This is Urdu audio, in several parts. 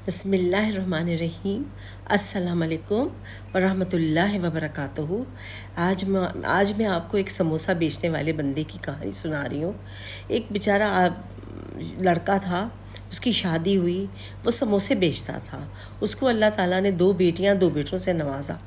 بسم اللہ الرحمن الرحیم۔ السلام علیکم ورحمۃ اللہ وبرکاتہ۔ آج میں آپ کو ایک سموسہ بیچنے والے بندے کی کہانی سنا رہی ہوں۔ ایک بیچارہ لڑکا تھا، اس کی شادی ہوئی، وہ سموسے بیچتا تھا۔ اس کو اللہ تعالیٰ نے 2 بیٹیاں 2 بیٹوں سے نوازا۔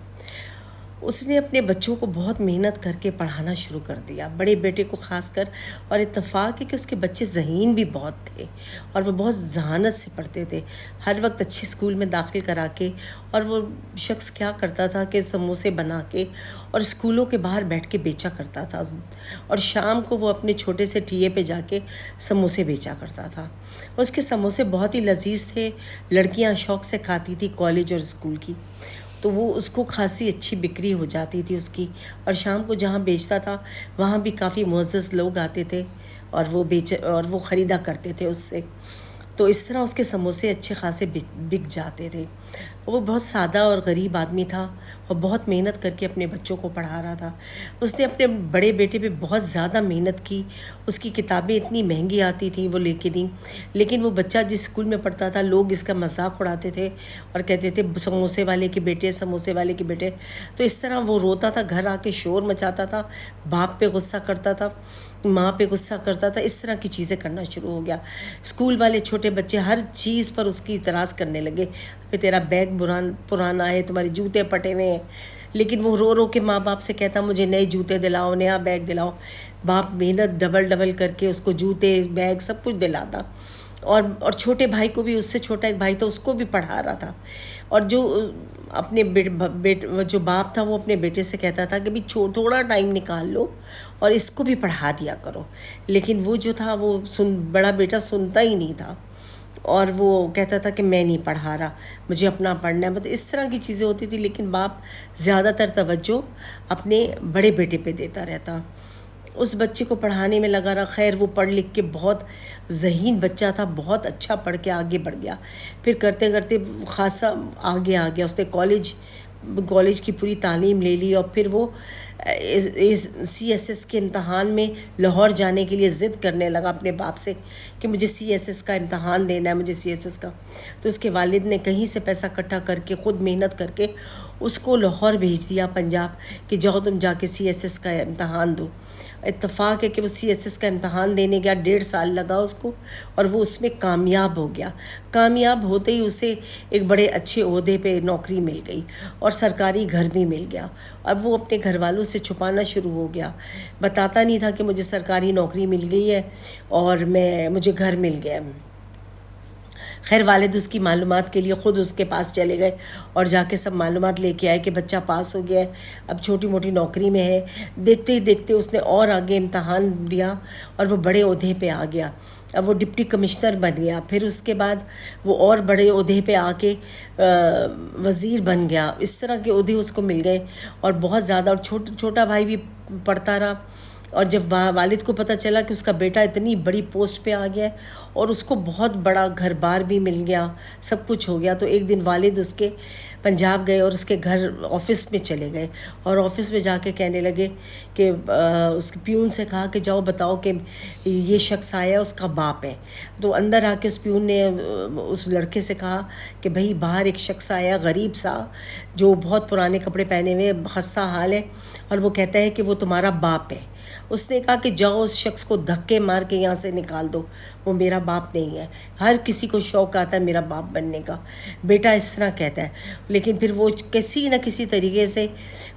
اس نے اپنے بچوں کو بہت محنت کر کے پڑھانا شروع کر دیا، بڑے بیٹے کو خاص کر، اور اتفاق ہے کہ اس کے بچے ذہین بھی بہت تھے اور وہ بہت ذہانت سے پڑھتے تھے، ہر وقت اچھے اسکول میں داخل کرا کے۔ اور وہ شخص کیا کرتا تھا کہ سموسے بنا کے اور اسکولوں کے باہر بیٹھ کے بیچا کرتا تھا، اور شام کو وہ اپنے چھوٹے سے ٹھیے پہ جا کے سموسے بیچا کرتا تھا۔ اس کے سموسے بہت ہی لذیذ تھے، لڑکیاں شوق سے کھاتی تھی کالج اور اسکول کی، تو وہ اس کو خاصی اچھی بکری ہو جاتی تھی اس کی۔ اور شام کو جہاں بیچتا تھا وہاں بھی کافی معزز لوگ آتے تھے اور وہ خریدا کرتے تھے اس سے، تو اس طرح اس کے سموسے اچھے خاصے بک جاتے تھے۔ وہ بہت سادہ اور غریب آدمی تھا اور بہت محنت کر کے اپنے بچوں کو پڑھا رہا تھا۔ اس نے اپنے بڑے بیٹے پہ بہت زیادہ محنت کی، اس کی کتابیں اتنی مہنگی آتی تھیں وہ لے کے دیں، لیکن وہ بچہ جس اسکول میں پڑھتا تھا لوگ اس کا مذاق اڑاتے تھے اور کہتے تھے سموسے والے کے بیٹے، سموسے والے کے بیٹے۔ تو اس طرح وہ روتا تھا، گھر آ کے شور مچاتا تھا، باپ پہ غصہ کرتا تھا، ماں پہ غصہ کرتا تھا، اس طرح کی چیزیں کرنا شروع ہو گیا۔ اسکول والے چھوٹے بچے ہر چیز پر اس کی اعتراض کرنے لگے کہ تیرا بیگ پرانا ہے، تمہارے جوتے پٹے ہوئے ہیں، لیکن وہ رو رو کے ماں باپ سے کہتا مجھے نئے جوتے دلاؤ، نیا بیگ دلاؤ۔ باپ محنت ڈبل کر کے اس کو جوتے، بیگ سب کچھ دلاتا، اور چھوٹے بھائی کو بھی، اس سے چھوٹا ایک بھائی تھا اس کو بھی پڑھا رہا تھا۔ اور جو اپنے جو باپ تھا وہ اپنے بیٹے سے کہتا تھا کہ بھی تھوڑا ٹائم نکال لو اور اس کو بھی پڑھا دیا کرو، لیکن وہ جو تھا وہ بڑا بیٹا سنتا ہی نہیں تھا، اور وہ کہتا تھا کہ میں نہیں پڑھا رہا، مجھے اپنا پڑھنا ہے، مطلب اس طرح کی چیزیں ہوتی تھی۔ لیکن باپ زیادہ تر توجہ اپنے بڑے بیٹے پہ دیتا رہتا، اس بچے کو پڑھانے میں لگا رہا۔ خیر وہ پڑھ لکھ کے بہت ذہین بچہ تھا، بہت اچھا پڑھ کے آگے بڑھ گیا، پھر کرتے کرتے خاصا آگے آ گیا۔ اس نے کالج کی پوری تعلیم لے لی، اور پھر وہ CSS کے امتحان میں لاہور جانے کے لیے ضد کرنے لگا اپنے باپ سے کہ مجھے CSS کا امتحان دینا ہے، مجھے CSS کا۔ تو اس کے والد نے کہیں سے پیسہ اکٹھا کر کے خود محنت کر کے اس کو لاہور بھیج دیا، پنجاب، کہ جاؤ تم جا کے CSS کا امتحان دو۔ اتفاق ہے کہ وہ CSS کا امتحان دینے گیا، 1.5 سال لگا اس کو، اور وہ اس میں کامیاب ہو گیا۔ کامیاب ہوتے ہی اسے ایک بڑے اچھے عہدے پہ نوکری مل گئی اور سرکاری گھر بھی مل گیا۔ اب وہ اپنے گھر والوں سے چھپانا شروع ہو گیا، بتاتا نہیں تھا کہ مجھے سرکاری نوکری مل گئی ہے اور مجھے گھر مل گیا۔ خیر والد اس کی معلومات کے لیے خود اس کے پاس چلے گئے اور جا کے سب معلومات لے کے آئے کہ بچہ پاس ہو گیا ہے، اب چھوٹی موٹی نوکری میں ہے۔ دیکھتے ہی دیکھتے اس نے اور آگے امتحان دیا اور وہ بڑے عہدے پہ آ گیا، اب وہ ڈپٹی کمشنر بن گیا، پھر اس کے بعد وہ اور بڑے عہدے پہ آ کے وزیر بن گیا۔ اس طرح کے عہدے اس کو مل گئے اور بہت زیادہ، اور چھوٹا بھائی بھی پڑھتا رہا۔ اور جب والد کو پتہ چلا کہ اس کا بیٹا اتنی بڑی پوسٹ پہ آ گیا ہے اور اس کو بہت بڑا گھر بار بھی مل گیا، سب کچھ ہو گیا، تو ایک دن والد اس کے پنجاب گئے اور اس کے گھر آفس میں چلے گئے، اور آفس میں جا کے کہنے لگے کہ اس کے پیون سے کہا کہ جاؤ بتاؤ کہ یہ شخص آیا اس کا باپ ہے۔ تو اندر آ کے اس پیون نے اس لڑکے سے کہا کہ بھائی باہر ایک شخص آیا غریب سا، جو بہت پرانے کپڑے پہنے ہوئے، خستہ حال ہے، اور وہ کہتا ہے کہ وہ تمہارا باپ ہے۔ اس نے کہا کہ جاؤ اس شخص کو دھکے مار کے یہاں سے نکال دو، وہ میرا باپ نہیں ہے۔ ہر کسی کو شوق آتا ہے میرا باپ بننے کا، بیٹا اس طرح کہتا ہے، لیکن پھر وہ کسی نہ کسی طریقے سے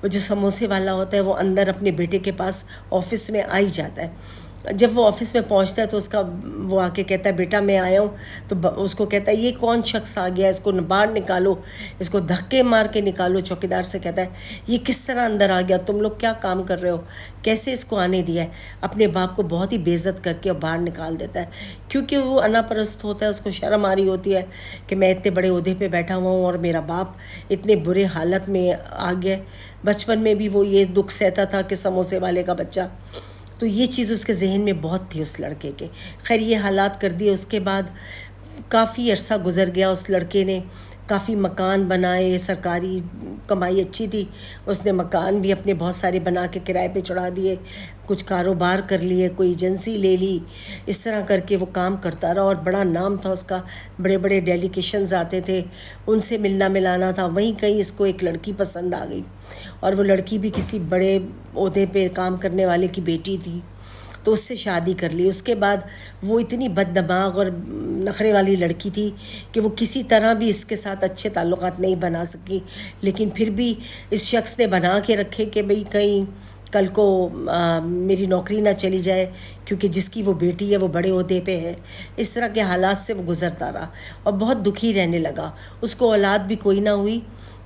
وہ جو سموسے والا ہوتا ہے وہ اندر اپنے بیٹے کے پاس آفس میں آ ہی جاتا ہے۔ جب وہ آفس میں پہنچتا ہے تو وہ آ کے کہتا ہے بیٹا میں آیا ہوں، تو اس کو کہتا ہے یہ کون شخص آ گیا، اس کو باہر نکالو، اس کو دھکے مار کے نکالو۔ چوکیدار سے کہتا ہے یہ کس طرح اندر آ گیا، تم لوگ کیا کام کر رہے ہو، کیسے اس کو آنے دیا ہے۔ اپنے باپ کو بہت ہی بے عزت کر کے باہر نکال دیتا ہے، کیونکہ وہ انا پرست ہوتا ہے، اس کو شرم آ رہی ہوتی ہے کہ میں اتنے بڑے عہدے پہ بیٹھا ہوا ہوں اور میرا باپ اتنے برے حالت میں آ گیا۔ بچپن میں بھی وہ یہ دکھ سہتا تھا کہ سموسے والے کا بچہ، تو یہ چیز اس کے ذہن میں بہت تھی اس لڑکے کے۔ خیر یہ حالات کر دیے، اس کے بعد کافی عرصہ گزر گیا، اس لڑکے نے کافی مکان بنائے، سرکاری کمائی اچھی تھی، اس نے مکان بھی اپنے بہت سارے بنا کے کرائے پہ چڑھا دیے، کچھ کاروبار کر لیے، کوئی ایجنسی لے لی، اس طرح کر کے وہ کام کرتا رہا اور بڑا نام تھا اس کا، بڑے بڑے ڈیلیگیشنز آتے تھے، ان سے ملنا ملانا تھا۔ وہیں کہیں اس کو ایک لڑکی پسند آ گئی، اور وہ لڑکی بھی کسی بڑے عہدے پہ کام کرنے والے کی بیٹی تھی، تو اس سے شادی کر لی۔ اس کے بعد وہ اتنی بد دماغ اور نخرے والی لڑکی تھی کہ وہ کسی طرح بھی اس کے ساتھ اچھے تعلقات نہیں بنا سکی، لیکن پھر بھی اس شخص نے بنا کے رکھے کہ بھئی کہیں کل کو میری نوکری نہ چلی جائے، کیونکہ جس کی وہ بیٹی ہے وہ بڑے عہدے پہ ہے۔ اس طرح کے حالات سے وہ گزرتا رہا اور بہت دکھی رہنے لگا۔ اس کو اولاد بھی کوئی نہ ہوئی،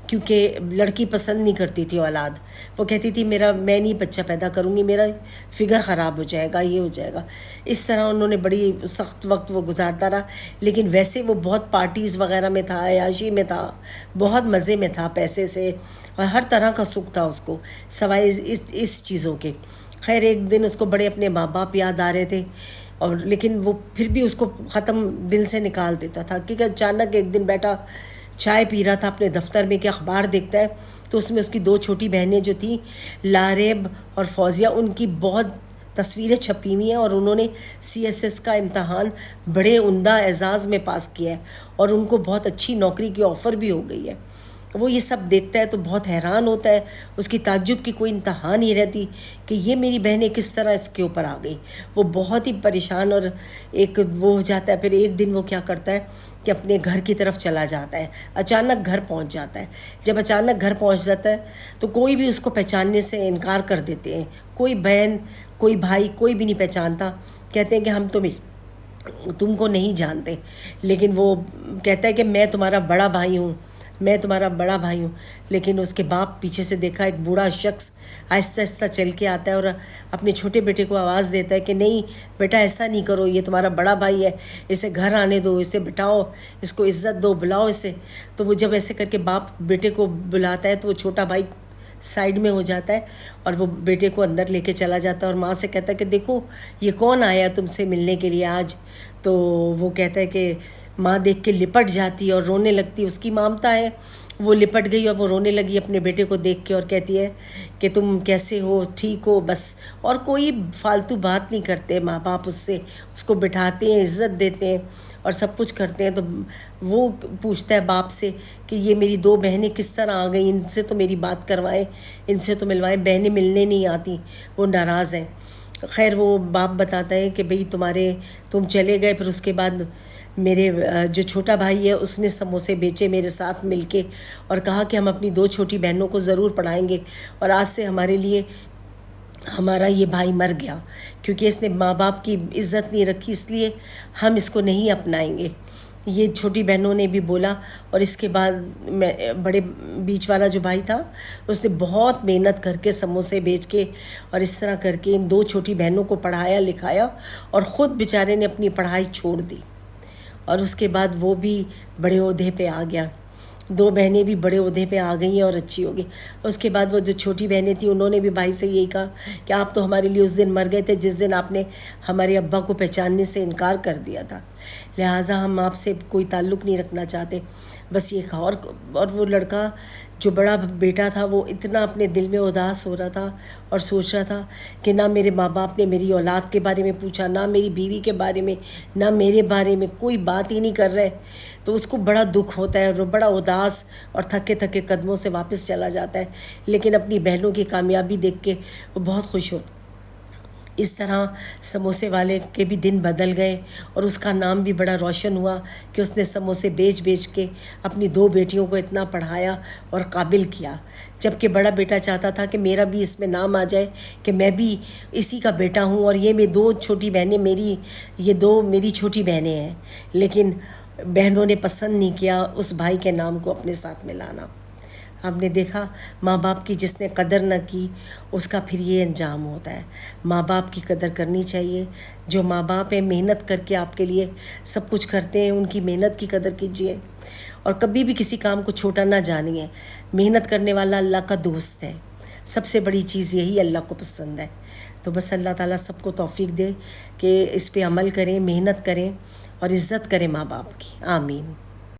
کیونکہ لڑکی پسند نہیں کرتی تھی اولاد، وہ کہتی تھی میں نہیں بچہ پیدا کروں گی، میرا فگر خراب ہو جائے گا، یہ ہو جائے گا۔ اس طرح انہوں نے بڑی سخت وقت وہ گزارتا رہا، لیکن ویسے وہ بہت پارٹیز وغیرہ میں تھا، عیاشی میں تھا، بہت مزے میں تھا، پیسے سے اور ہر طرح کا سکھ تھا اس کو، سوائے اس چیزوں کے۔ خیر ایک دن اس کو بڑے اپنے ماں باپ یاد آ رہے تھے، اور لیکن وہ پھر بھی اس کو ختم دل سے نکال دیتا تھا، کیونکہ اچانک ایک دن بیٹا چائے پی رہا تھا اپنے دفتر میں کہ اخبار دیکھتا ہے، تو اس میں اس کی 2 چھوٹی بہنیں جو تھیں لاریب اور فوزیہ، ان کی بہت تصویریں چھپی ہوئی ہیں، اور انہوں نے CSS کا امتحان بڑے عمدہ اعزاز میں پاس کیا ہے، اور ان کو بہت اچھی نوکری کی آفر بھی ہو گئی ہے۔ وہ یہ سب دیکھتا ہے تو بہت حیران ہوتا ہے، اس کی تعجب کی کوئی انتہا نہیں رہتی کہ یہ میری بہنیں کس طرح اس کے اوپر آ گئی۔ وہ بہت ہی پریشان اور ایک وہ ہو جاتا ہے۔ پھر ایک دن وہ کیا کرتا ہے کہ اپنے گھر کی طرف چلا جاتا ہے، اچانک گھر پہنچ جاتا ہے۔ جب اچانک گھر پہنچ جاتا ہے تو کوئی بھی اس کو پہچاننے سے انکار کر دیتے ہیں، کوئی بہن کوئی بھائی کوئی بھی نہیں پہچانتا، کہتے ہیں کہ ہم تم کو نہیں جانتے، لیکن وہ کہتا ہے کہ میں تمہارا بڑا بھائی ہوں، میں تمہارا بڑا بھائی ہوں۔ لیکن اس کے باپ پیچھے سے دیکھا ایک بوڑھا شخص آہستہ آہستہ چل کے آتا ہے اور اپنے چھوٹے بیٹے کو آواز دیتا ہے کہ نہیں بیٹا ایسا نہیں کرو، یہ تمہارا بڑا بھائی ہے، اسے گھر آنے دو، اسے بٹھاؤ، اس کو عزت دو، بلاؤ اسے۔ تو وہ جب ایسے کر کے باپ بیٹے کو بلاتا ہے تو وہ چھوٹا بھائی سائیڈ میں ہو جاتا ہے اور وہ بیٹے کو اندر لے کے چلا جاتا ہے، اور ماں سے کہتا ہے کہ دیکھو یہ کون آیا تم سے ملنے کے لیے آج۔ تو وہ کہتا ہے کہ ماں دیکھ کے لپٹ جاتی ہے اور رونے لگتی ہے، اس کی مامتا ہے، وہ لپٹ گئی اور وہ رونے لگی اپنے بیٹے کو دیکھ کے اور کہتی ہے کہ تم کیسے ہو، ٹھیک ہو، بس۔ اور کوئی فالتو بات نہیں کرتے ماں باپ اس سے، اس کو بٹھاتے ہیں، عزت دیتے ہیں اور سب کچھ کرتے ہیں۔ تو وہ پوچھتا ہے باپ سے کہ یہ میری 2 بہنیں کس طرح آ گئیں، ان سے تو میری بات کروائیں، ان سے تو ملوائیں، بہنیں ملنے نہیں آتی، وہ ناراض ہیں۔ خیر وہ باپ بتاتا ہے کہ بھئی تم چلے گئے، پھر اس کے بعد میرے جو چھوٹا بھائی ہے اس نے سموسے بیچے میرے ساتھ مل کے، اور کہا کہ ہم اپنی 2 چھوٹی بہنوں کو ضرور پڑھائیں گے، اور آج سے ہمارے لیے ہمارا یہ بھائی مر گیا، کیونکہ اس نے ماں باپ کی عزت نہیں رکھی، اس لیے ہم اس کو نہیں اپنائیں گے۔ یہ چھوٹی بہنوں نے بھی بولا، اور اس کے بعد بڑے بیچ والا جو بھائی تھا اس نے بہت محنت کر کے سموسے بیچ کے اور اس طرح کر کے ان 2 چھوٹی بہنوں کو پڑھایا لکھایا، اور خود بیچارے نے اپنی پڑھائی چھوڑ دی، اور اس کے بعد وہ بھی بڑے عہدے پہ آ گیا، 2 بہنیں بھی بڑے عہدے پہ آ گئی ہیں اور اچھی ہو گئی۔ اس کے بعد وہ جو چھوٹی بہنیں تھیں انہوں نے بھی بھائی سے یہی کہا کہ آپ تو ہمارے لیے اس دن مر گئے تھے جس دن آپ نے ہمارے ابا کو پہچاننے سے انکار کر دیا تھا، لہٰذا ہم آپ سے کوئی تعلق نہیں رکھنا چاہتے، بس یہ کہا۔ اور وہ لڑکا جو بڑا بیٹا تھا وہ اتنا اپنے دل میں اداس ہو رہا تھا اور سوچ رہا تھا کہ نہ میرے ماں باپ نے میری اولاد کے بارے میں پوچھا، نہ میری بیوی کے بارے میں، نہ میرے بارے میں، کوئی بات ہی نہیں کر رہے۔ تو اس کو بڑا دکھ ہوتا ہے اور وہ بڑا اداس اور تھکے تھکے قدموں سے واپس چلا جاتا ہے، لیکن اپنی بہنوں کی کامیابی دیکھ کے وہ بہت خوش ہوتا ہے۔ اس طرح سموسے والے کے بھی دن بدل گئے اور اس کا نام بھی بڑا روشن ہوا کہ اس نے سموسے بیچ بیچ کے اپنی 2 بیٹیوں کو اتنا پڑھایا اور قابل کیا، جبکہ بڑا بیٹا چاہتا تھا کہ میرا بھی اس میں نام آ جائے کہ میں بھی اسی کا بیٹا ہوں، اور یہ میری 2 چھوٹی بہنیں یہ 2 میری چھوٹی بہنیں ہیں، لیکن بہنوں نے پسند نہیں کیا اس بھائی کے نام کو اپنے ساتھ ملانا۔ آپ نے دیکھا ماں باپ کی جس نے قدر نہ کی اس کا پھر یہ انجام ہوتا ہے۔ ماں باپ کی قدر کرنی چاہیے، جو ماں باپ ہیں محنت کر کے آپ کے لیے سب کچھ کرتے ہیں، ان کی محنت کی قدر کیجیے، اور کبھی بھی کسی کام کو چھوٹا نہ جانیے۔ محنت کرنے والا اللہ کا دوست ہے، سب سے بڑی چیز یہی اللہ کو پسند ہے۔ تو بس اللہ تعالیٰ سب کو توفیق دے کہ اس پہ عمل کریں، محنت کریں اور عزت کریں ماں باپ کی۔ آمین۔